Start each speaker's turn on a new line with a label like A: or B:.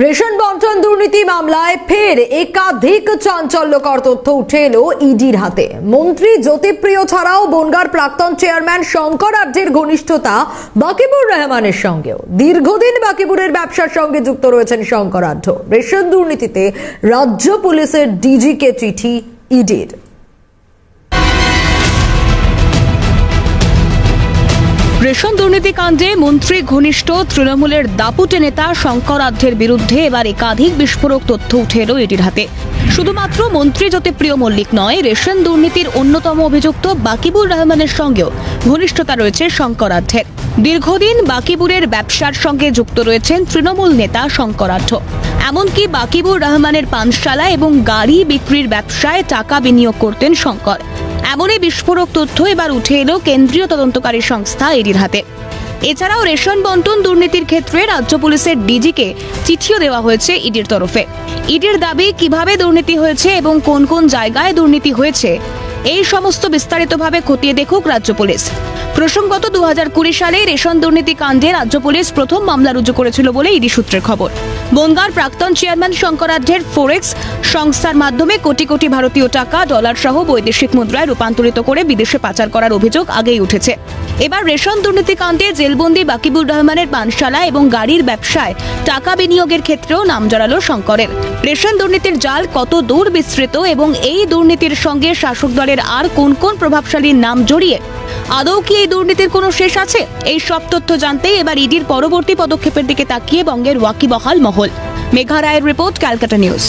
A: Ration বন্টন দুর্নীতি মামলায় ফের একাধিক চাঞ্চল্যকর তথ্য উঠে এলো ইডির হাতে। মন্ত্রী জ্যোতিপ্রিয় ছাড়াও বনগাঁর প্রাক্তন চেয়ারম্যান শঙ্কর আঢ্যের ঘনিষ্ঠতা বাকিবুর রহমানের সঙ্গেও। দীর্ঘদিন বাকিবুরের ব্যবসার সঙ্গে যুক্ত রয়েছেন শঙ্কর আঢ্য। রেশন দুর্নীতিতে রাজ্য পুলিশের ডিজিকে চিঠি ইডির।
B: রেশন দুর্নীতি কাণ্ডে মন্ত্রী ঘনিষ্ঠ তৃণমূলের দাপুটে নেতা শঙ্কর আঢ্যের বিরুদ্ধে এবার একাধিক বিস্ফোরক তথ্য উঠে এলো ইডির হাতে। শুধুমাত্র মন্ত্রী জ্যোতিপ্রিয় মল্লিক নয়, রেশন দুর্নীতির অন্যতম অভিযুক্ত বাকিবুর রহমানের সঙ্গেও ঘনিষ্ঠতা রয়েছে শঙ্কর আঢ্যের। দীর্ঘদিন বাকিবুরের ব্যবসার সঙ্গে যুক্ত রয়েছেন তৃণমূল নেতা শঙ্কর আঢ্য। এমনকি বাকিবুর রহমানের পানশালা এবং গাড়ি বিক্রির ব্যবসায় টাকা বিনিয়োগ করতেন শঙ্কর। এমনই বিস্ফোরক তথ্য এবার উঠে এলো কেন্দ্রীয় তদন্তকারী সংস্থা ইডির হাতে। এছাড়াও রেশন বন্টন দুর্নীতির ক্ষেত্রে রাজ্য পুলিশের ডিজিকে চিঠিও দেওয়া হয়েছে ইডির তরফে। ইডির দাবি, কিভাবে দুর্নীতি হয়েছে এবং কোন কোন জায়গায় দুর্নীতি হয়েছে এই সমস্ত বিস্তারিতভাবে খতিয়ে দেখুক রাজ্য পুলিশ। প্রসঙ্গত 2020 সালে রেশন দুর্নীতি কাণ্ডে রাজ্য পুলিশ প্রথম মামলা রুজু করেছিল বলে ইডি সূত্রের খবর। বনগাঁর প্রাক্তন চেয়ারম্যান শঙ্কর আঢ্যের ফরেক্স সংস্থার মাধ্যমে কোটি কোটি ভারতীয় টাকা, ডলার সহ বৈদেশিক মুদ্রায় রূপান্তরিত করে বিদেশে পাচার করার অভিযোগ আগেই উঠেছে। এবার রেশন দুর্নীতি কাণ্ডে জেলবন্দি বাকিবুর রহমানের পানশালা এবং গাড়ির ব্যবসায় টাকা বিনিয়োগের ক্ষেত্রেও নাম জড়ালো শঙ্করের। রেশন দুর্নীতির জাল কত দূর বিস্তৃত এবং এই দুর্নীতির সঙ্গে শাসক দলের আর কোন কোন প্রভাবশালীর নাম জড়িয়ে, আদৌ কি এই দুর্নীতির কোনো শেষ আছে? এই সব তথ্য জানতেই এবার ইডির পরবর্তী পদক্ষেপের দিকে তাকিয়ে বঙ্গের ওয়াকিবহাল মহল। মেঘা রায়ের রিপোর্ট, ক্যালকাটা নিউজ।